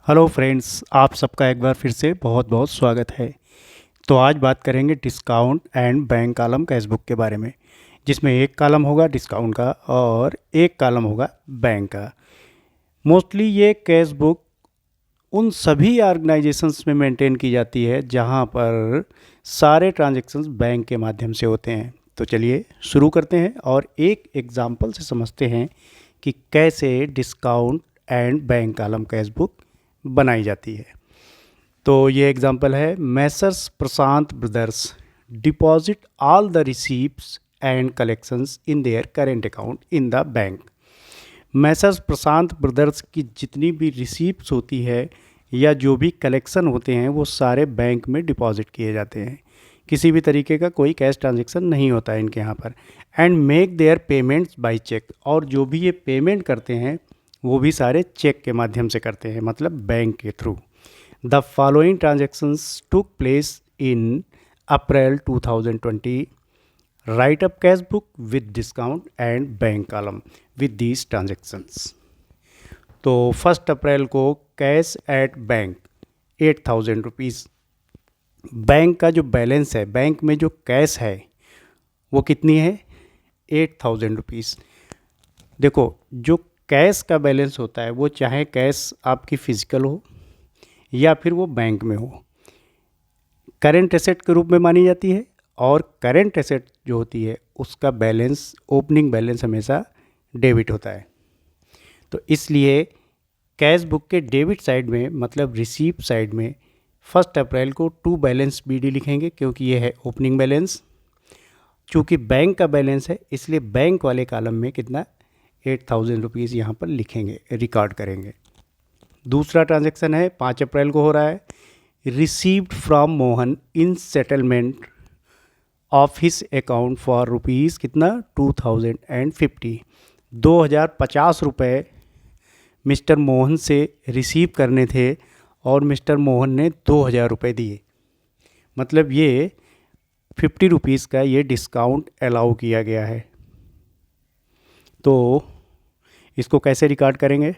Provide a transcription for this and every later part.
Hello friends, आप सबका एक बार फिर से बहुत बहुत स्वागत है। तो आज बात करेंगे discount and bank column cash book के बारे में, जिसमें एक कॉलम होगा डिस्काउंट का और एक कॉलम होगा बैंक का। मोस्टली ये कैश बुक उन सभी ऑर्गेनाइजेशंस में मेंटेन की जाती है जहां पर सारे ट्रांजैक्शंस बैंक के माध्यम से होते हैं। तो चलिए शुरू करते हैं और एक एग्जांपल से समझते हैं कि कैसे discount and bank column cash book बनाई जाती है। तो ये एग्जांपल है, Messrs Prashant brothers deposit all the receipts and collections in their current account in the bank. Messrs Prashant brothers की जितनी भी रिसीप्ट्स होती है या जो भी कलेक्शन होते हैं वो सारे बैंक में डिपॉजिट किए जाते हैं। किसी भी तरीके का कोई कैश ट्रांजैक्शन नहीं होता है इनके यहाँ पर। And make their payments by cheque, और जो भी ये पेमेंट करते हैं वो भी सारे चेक के माध्यम से करते हैं, मतलब बैंक के through. The following transactions took place in April 2020। Right up cash book with discount and bank column with these transactions. तो 1 अप्रैल को cash at bank 8,000 rupees. Bank का जो बैलेंस है, बैंक में जो कैश है वो कितनी है? 8,000 रुपीज़। देखो, जो कैश का बैलेंस होता है वो चाहे कैश आपकी फ़िज़िकल हो या फिर वो बैंक में हो, करेंट एसेट के रूप में मानी जाती है। और करेंट एसेट जो होती है उसका बैलेंस, ओपनिंग बैलेंस हमेशा डेबिट होता है। तो इसलिए कैश बुक के डेबिट साइड में, मतलब रिसीप्ट साइड में, 1 अप्रैल को टू बैलेंस BD लिखेंगे क्योंकि ये है ओपनिंग बैलेंस। चूँकि बैंक का बैलेंस है इसलिए बैंक वाले कॉलम में कितना, 8,000 रुपीज़ यहाँ पर लिखेंगे, रिकॉर्ड करेंगे। दूसरा ट्रांजैक्शन है 5 अप्रैल को हो रहा है, received from Mohan in settlement of his account for rupees कितना, 2,050। 2,050 रुपये मिस्टर मोहन से रिसीव करने थे और मिस्टर मोहन ने 2,000 रुपये दिए, मतलब ये 50 रुपीज़ का ये डिस्काउंट अलाउ किया गया है। तो इसको कैसे रिकॉर्ड करेंगे?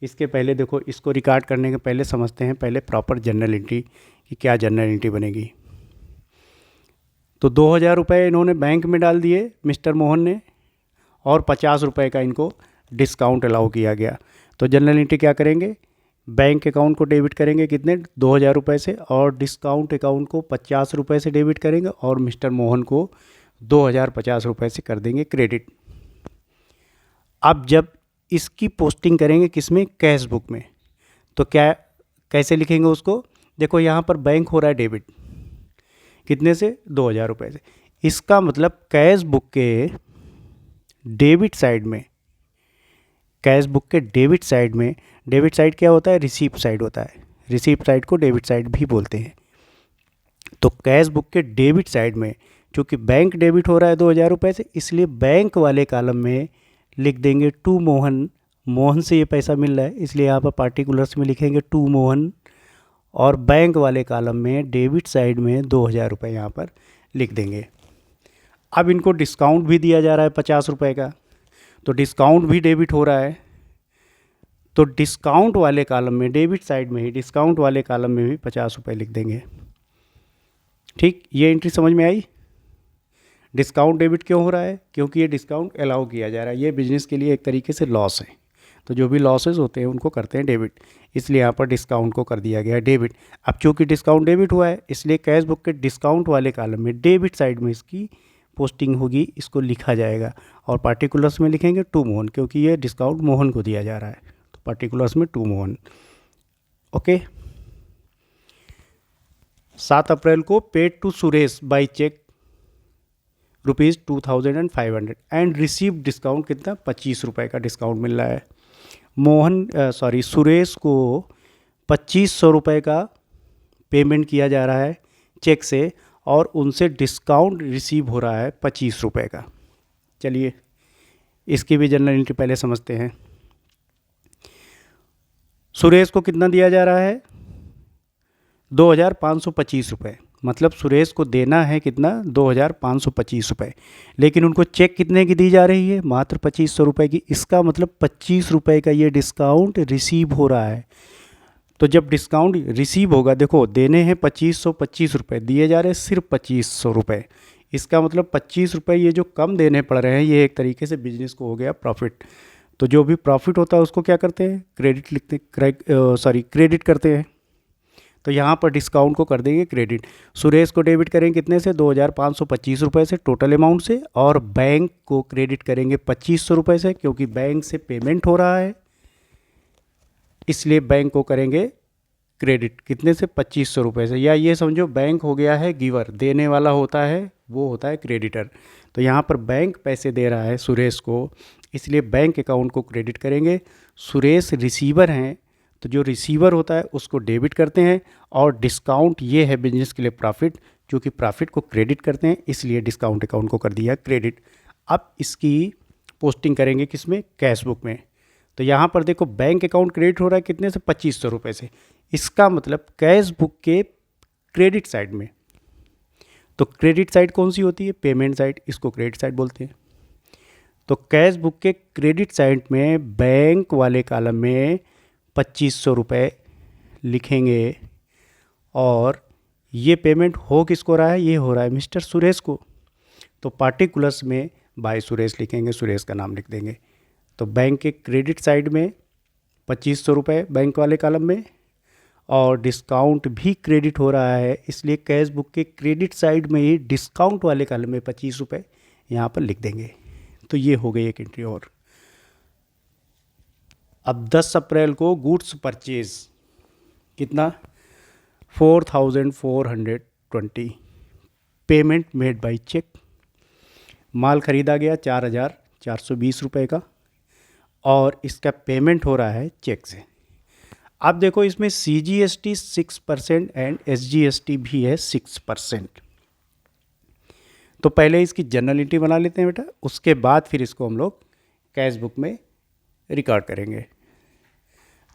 इसके पहले देखो, इसको रिकॉर्ड करने के पहले समझते हैं पहले प्रॉपर जर्नल एंट्री कि क्या जर्नल एंट्री बनेगी। तो 2,000 रुपये इन्होंने बैंक में डाल दिए मिस्टर मोहन ने, और 50 रुपये का इनको डिस्काउंट अलाउ किया गया। तो जनरल एंट्री क्या करेंगे, बैंक अकाउंट को डेबिट करेंगे कितने, 2,000 रुपये से, और डिस्काउंट अकाउंट को 50 रुपये से डेबिट करेंगे, और मिस्टर मोहन को 2,050 रुपये से कर देंगे क्रेडिट। अब जब इसकी पोस्टिंग करेंगे किसमें, कैश बुक में, तो क्या कैसे लिखेंगे उसको? देखो यहाँ पर बैंक हो रहा है डेबिट, कितने से, 2,000 रुपये से। इसका मतलब कैश बुक के डेबिट साइड में, कैश बुक के डेबिट साइड में, डेबिट साइड क्या होता है, रिसीप्ट साइड होता है। रिसीप्ट साइड को डेबिट साइड भी बोलते हैं। तो कैश बुक के डेबिट साइड में चूँकि बैंक डेबिट हो रहा है 2,000 रुपये से, इसलिए बैंक वाले कॉलम में लिख देंगे टू मोहन। मोहन से ये पैसा मिल रहा है इसलिए यहाँ पर पार्टिकुलर्स में लिखेंगे टू मोहन, और बैंक वाले कॉलम में डेबिट साइड में 2,000 रुपये यहाँ पर लिख देंगे। अब इनको डिस्काउंट भी दिया जा रहा है 50 रुपये का, तो डिस्काउंट भी डेबिट हो रहा है, तो डिस्काउंट वाले कॉलम में, डेबिट साइड में ही डिस्काउंट वाले कॉलम में भी 50 रुपये लिख देंगे। ठीक, ये एंट्री समझ में आई? डिस्काउंट डेबिट क्यों हो रहा है? क्योंकि ये डिस्काउंट अलाउ किया जा रहा है। ये बिजनेस के लिए एक तरीके से लॉस है, तो जो भी लॉसेस होते हैं उनको करते हैं डेबिट, इसलिए यहाँ पर डिस्काउंट को कर दिया गया है डेबिट। अब चूँकि डिस्काउंट डेबिट हुआ है इसलिए कैश बुक के डिस्काउंट वाले कॉलम में डेबिट साइड में इसकी पोस्टिंग होगी, इसको लिखा जाएगा, और पार्टिकुलर्स में लिखेंगे टू मोहन, क्योंकि ये डिस्काउंट मोहन को दिया जा रहा है, तो पार्टिकुलर्स में टू मोहन। ओके। 7 अप्रैल को paid to Suresh by cheque ₹2,500 and receive discount कितना, 25 रुपये का डिस्काउंट मिल रहा है। सुरेश को 2,500 रुपये का पेमेंट किया जा रहा है चेक से, और उनसे डिस्काउंट रिसीव हो रहा है 25 रुपये का। चलिए इसकी भी जनरल एंट्री पहले समझते हैं। सुरेश को कितना दिया जा रहा है, 2,525 रुपये, मतलब सुरेश को देना है कितना, 2,525 रुपये, लेकिन उनको चेक कितने की दी जा रही है, मात्र 2,500 रुपये की। इसका मतलब 25 रुपये का ये डिस्काउंट रिसीव हो रहा है। तो जब डिस्काउंट रिसीव होगा, देखो देने हैं 2525 रुपये, दिए जा रहे हैं सिर्फ 2500 रुपये। इसका मतलब 25 रुपये ये जो कम देने पड़ रहे हैं, ये एक तरीके से बिजनेस को हो गया प्रॉफिट। तो जो भी प्रॉफिट होता है उसको क्या करते हैं, क्रेडिट लिखते, क्रेडिट करते हैं। तो यहाँ पर डिस्काउंट को कर देंगे क्रेडिट। सुरेश को डेबिट करेंगे कितने से, 2525 रुपये से टोटल अमाउंट से, और बैंक को क्रेडिट करेंगे 2500 रुपये से, क्योंकि बैंक से पेमेंट हो रहा है इसलिए बैंक को करेंगे क्रेडिट कितने से, 2500 रुपये से। या ये समझो बैंक हो गया है गिवर, देने वाला होता है वो होता है क्रेडिटर। तो यहाँ पर बैंक पैसे दे रहा है सुरेश को, इसलिए बैंक अकाउंट को क्रेडिट करेंगे। सुरेश रिसीवर हैं, तो जो रिसीवर होता है उसको डेबिट करते हैं। और डिस्काउंट ये है बिजनेस के लिए प्रॉफिट, क्योंकि प्रॉफिट को क्रेडिट करते हैं इसलिए डिस्काउंट अकाउंट को कर दिया क्रेडिट। अब इसकी पोस्टिंग करेंगे किस में, कैश बुक में। तो यहाँ पर देखो बैंक अकाउंट क्रेडिट हो रहा है कितने से, 2500 रुपये से। इसका मतलब कैश बुक के क्रेडिट साइड में, तो क्रेडिट साइड कौन सी होती है, पेमेंट साइड, इसको क्रेडिट साइड बोलते हैं। तो कैश बुक के क्रेडिट साइड में बैंक वाले कॉलम में 2500 रुपये लिखेंगे। और ये पेमेंट हो किसको रहा है, ये हो रहा है मिस्टर सुरेश को। तो पार्टिकुलर्स में बाय सुरेश लिखेंगे, सुरेश का नाम लिख देंगे। तो बैंक के क्रेडिट साइड में 2500 रुपये बैंक वाले कॉलम में, और डिस्काउंट भी क्रेडिट हो रहा है इसलिए कैश बुक के क्रेडिट साइड में ही डिस्काउंट वाले कॉलम में 25 रुपये यहाँ पर लिख देंगे। तो ये हो गई एक एंट्री और। अब 10 अप्रैल को गुड्स परचेज कितना, 4420, पेमेंट मेड बाय चेक। माल ख़रीदा गया 4420 रुपये का, और इसका पेमेंट हो रहा है चेक से। अब देखो इसमें CGST 6% एंड SGST भी है 6%। तो पहले इसकी जर्नलिटी बना लेते हैं बेटा, उसके बाद फिर इसको हम लोग कैश बुक में रिकॉर्ड करेंगे।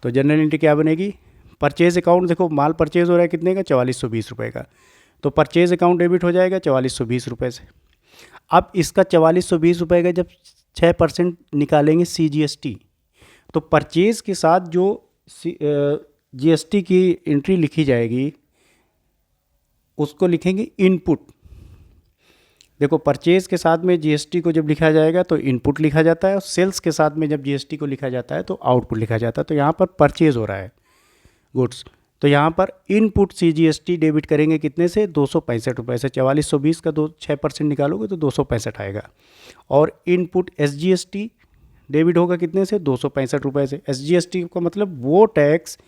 तो जर्नलिटी क्या बनेगी, परचेज अकाउंट, देखो माल परचेज हो रहा है कितने का, 4420 रुपये का। तो परचेज अकाउंट डेबिट हो जाएगा 4420 रुपये से। अब इसका 4420 रुपये का जब 6% निकालेंगे CGST, तो परचेज के साथ जो GST की एंट्री लिखी जाएगी उसको लिखेंगे इनपुट। देखो परचेज के साथ में GST को जब लिखा जाएगा तो इनपुट लिखा जाता है, और सेल्स के साथ में जब GST को लिखा जाता है तो आउटपुट लिखा जाता है। तो यहाँ पर परचेज हो रहा है गुड्स, तो यहाँ पर इनपुट CGST डेबिट करेंगे कितने से, 265 रुपये से। 4420 का 6% निकालोगे तो 265 आएगा। और इनपुट SGST डेबिट होगा कितने से, 265 रुपये से। SGST का मतलब वो टैक्स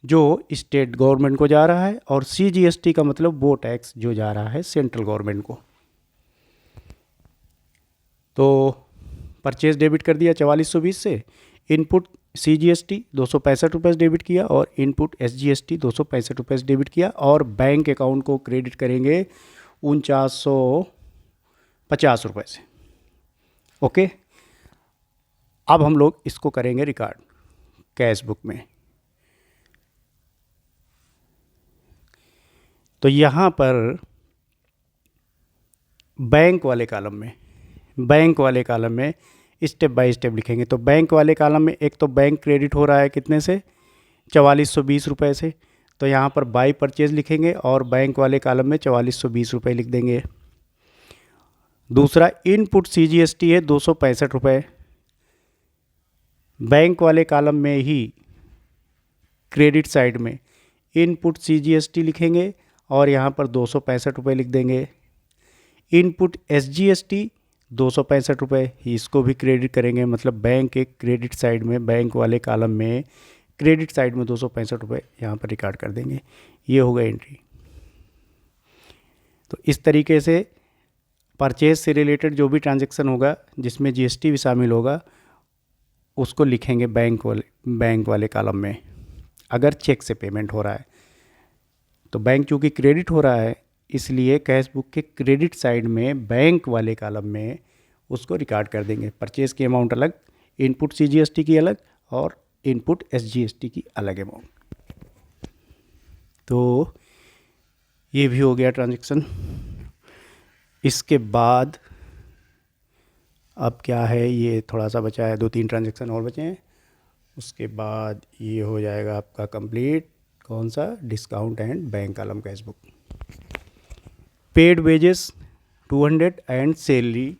जो स्टेट गवर्नमेंट को जा रहा है, और CGST का मतलब वो टैक्स जो जा रहा है सेंट्रल गवर्नमेंट को। तो परचेज डेबिट कर दिया 4420 से, इनपुट CGST 265 रुपये डेबिट किया, और इनपुट SGST 265 रुपये डेबिट किया, और बैंक अकाउंट को क्रेडिट करेंगे 4950 रुपये से। ओके, अब हम लोग इसको करेंगे रिकॉर्ड कैश बुक में। तो यहाँ पर बैंक वाले कॉलम में स्टेप बाय स्टेप लिखेंगे। तो बैंक वाले कॉलम में एक तो बैंक क्रेडिट हो रहा है कितने से, 4420 रुपये से। तो यहाँ पर बाय परचेज लिखेंगे और बैंक वाले कॉलम में 4420 रुपये लिख देंगे। दूसरा इनपुट CGST है 265 रुपये, बैंक वाले कॉलम में ही क्रेडिट साइड में इनपुट CGST लिखेंगे और यहाँ पर 265 रुपये लिख देंगे। इनपुट SGST 265 रुपये, इसको भी क्रेडिट करेंगे, मतलब बैंक के क्रेडिट साइड में, बैंक वाले कॉलम में क्रेडिट साइड में 265 रुपये यहाँ पर रिकॉर्ड कर देंगे। ये होगा एंट्री। तो इस तरीके से परचेज से रिलेटेड जो भी ट्रांजैक्शन होगा जिसमें GST भी शामिल होगा उसको लिखेंगे बैंक वाले कॉलम में। अगर चेक से पेमेंट हो रहा है तो बैंक चूँकि क्रेडिट हो रहा है इसलिए कैश बुक के क्रेडिट साइड में बैंक वाले कॉलम में उसको रिकॉर्ड कर देंगे। परचेज़ की अमाउंट अलग, इनपुट CGST की अलग और इनपुट SGST की अलग अमाउंट। तो ये भी हो गया ट्रांजैक्शन। इसके बाद अब क्या है, ये थोड़ा सा बचा है, 2-3 ट्रांजैक्शन और बचे हैं, उसके बाद ये हो जाएगा आपका कंप्लीट, कौन सा, discount and bank column cash book. Paid wages 200 and salary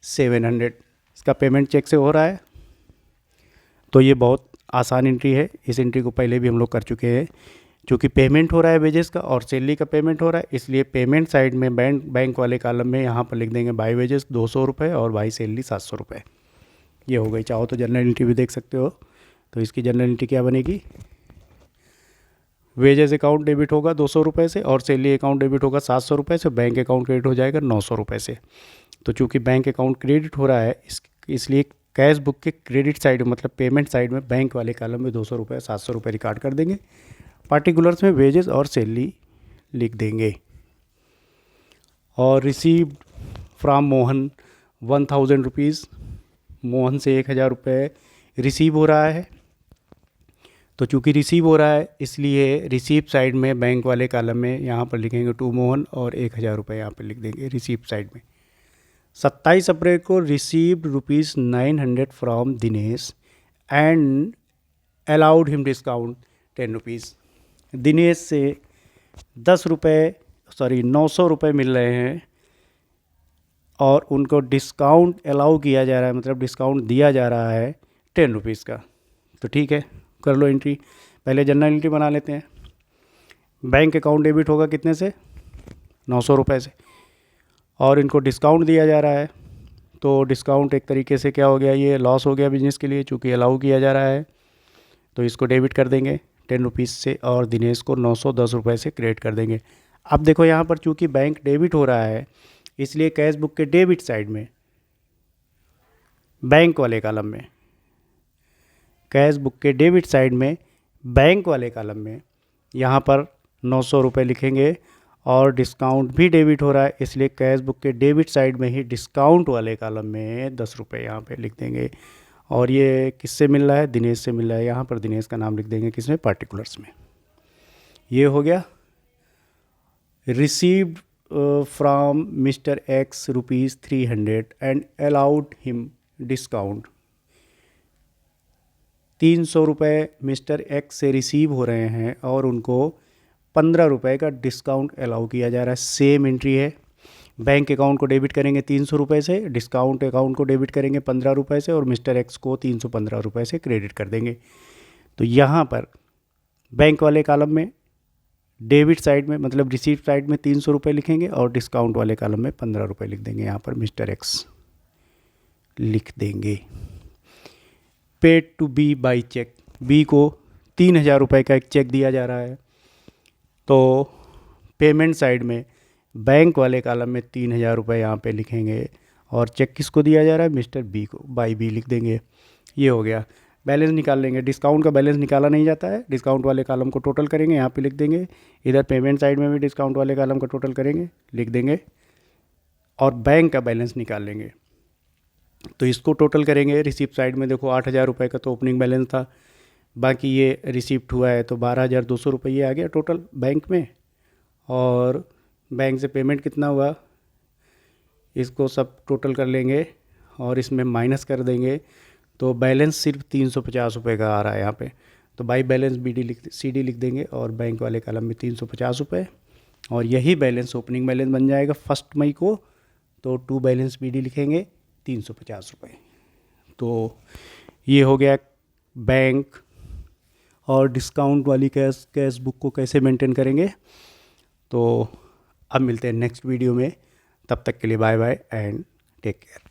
700, इसका पेमेंट चेक से हो रहा है। तो ये बहुत आसान एंट्री है, इस एंट्री को पहले भी हम लोग कर चुके हैं। क्योंकि पेमेंट हो रहा है वेजेस का और सैलरी का पेमेंट हो रहा है, इसलिए पेमेंट साइड में बैंक वाले कॉलम में यहाँ पर लिख देंगे बाई वेजेस 200 रुपये और बाई सैलरी 700 रुपये। ये हो गई। चाहो तो जनरल एंट्री भी देख सकते हो। तो इसकी जनरल एंट्री क्या बनेगी, वेजेस अकाउंट डेबिट होगा 200 रुपये से और सैलरी अकाउंट डेबिट होगा 700 रुपये से, बैंक अकाउंट क्रेडिट हो जाएगा 900 रुपये से। तो चूँकि बैंक अकाउंट क्रेडिट हो रहा है इसलिए कैश बुक के क्रेडिट साइड मतलब पेमेंट साइड में बैंक वाले कॉलम में 200 रुपये 700 रुपये रिकॉर्ड कर देंगे। पार्टिकुलर्स में वेजेस और सैलरी लिख देंगे। और received from Mohan 1000 rupees, Mohan से 1000 रुपये रिसीव हो रहा है। तो चूँकि रिसीव हो रहा है इसलिए रिसीप्ट साइड में बैंक वाले कॉलम में यहाँ पर लिखेंगे टू मोहन और 1000 रुपये यहाँ पर लिख देंगे रिसीप्ट साइड में। 27 अप्रैल को received ₹900 from Dinesh and allowed him discount 10 rupees. Dinesh से 900 रुपये मिल रहे हैं और उनको डिस्काउंट अलाउ किया जा रहा है, मतलब डिस्काउंट दिया जा रहा है 10 रुपीज़ का। तो ठीक है, कर लो एंट्री। पहले जनरल एंट्री बना लेते हैं। बैंक अकाउंट डेबिट होगा कितने से, 900 रुपये से, और इनको डिस्काउंट दिया जा रहा है। तो डिस्काउंट एक तरीके से क्या हो गया, ये लॉस हो गया बिजनेस के लिए, चूँकि अलाउ किया जा रहा है। तो इसको डेबिट कर देंगे 10 रुपीज़ से और दिनेश को 910 रुपये से क्रेडिट कर देंगे। अब देखो यहाँ पर चूँकि बैंक डेबिट हो रहा है इसलिए कैश बुक के डेबिट साइड में बैंक वाले कॉलम में, कैश बुक के डेबिट साइड में बैंक वाले कॉलम में यहाँ पर 900 रुपये लिखेंगे और डिस्काउंट भी डेबिट हो रहा है इसलिए कैश बुक के डेबिट साइड में ही डिस्काउंट वाले कॉलम में 10 रुपये यहाँ पे लिख देंगे। और ये किससे मिल रहा है, दिनेश से मिल रहा है। यहाँ पर दिनेश का नाम लिख देंगे किसमें, पार्टिकुलर्स में। ये हो गया। Received from mister x ₹300 and allowed him discount. 300 रुपये मिस्टर एक्स से रिसीव हो रहे हैं और उनको 15 रुपये का डिस्काउंट अलाउ किया जा रहा है। सेम एंट्री है। बैंक अकाउंट को डेबिट करेंगे 300 रुपये से, डिस्काउंट अकाउंट को डेबिट करेंगे 15 रुपये से और मिस्टर एक्स को 315 रुपये से क्रेडिट कर देंगे। तो यहाँ पर बैंक वाले कॉलम में डेबिट साइड में मतलब रिसीट साइड में 300 रुपये लिखेंगे और डिस्काउंट वाले कॉलम में 15 रुपये लिख देंगे। यहाँ पर मिस्टर एक्स लिख देंगे। Paid to B by cheque, B को 3000 रुपये का एक चेक दिया जा रहा है। तो पेमेंट साइड में बैंक वाले कॉलम में 3000 रुपये यहाँ पे लिखेंगे और चेक किसको दिया जा रहा है, मिस्टर बी को, बाई बी लिख देंगे। ये हो गया। बैलेंस निकाल लेंगे। डिस्काउंट का बैलेंस निकाला नहीं जाता है, डिस्काउंट वाले कॉलम को टोटल करेंगे, यहाँ पे लिख देंगे। इधर पेमेंट साइड में भी डिस्काउंट वाले कॉलम का टोटल करेंगे, लिख देंगे और बैंक का बैलेंस निकाल लेंगे। तो इसको टोटल करेंगे। रिसिप्ट साइड में देखो 8000 रुपये का तो ओपनिंग बैलेंस था, बाकी ये रिसिप्ट हुआ है तो 12200 रुपये आ गया टोटल बैंक में। और बैंक से पेमेंट कितना हुआ इसको सब टोटल कर लेंगे और इसमें माइनस कर देंगे तो बैलेंस सिर्फ 350 रुपये का आ रहा है यहाँ पे। तो बाई बैलेंस सी डी लिख देंगे और बैंक वाले कॉलम में 350 रुपये और यही बैलेंस ओपनिंग बैलेंस बन जाएगा 1 मई को। तो टू बैलेंस बी डी लिखेंगे 350 रुपये। तो ये हो गया बैंक और डिस्काउंट वाली कैश बुक को कैसे मेंटेन करेंगे। तो अब मिलते हैं नेक्स्ट वीडियो में, तब तक के लिए bye bye and take care.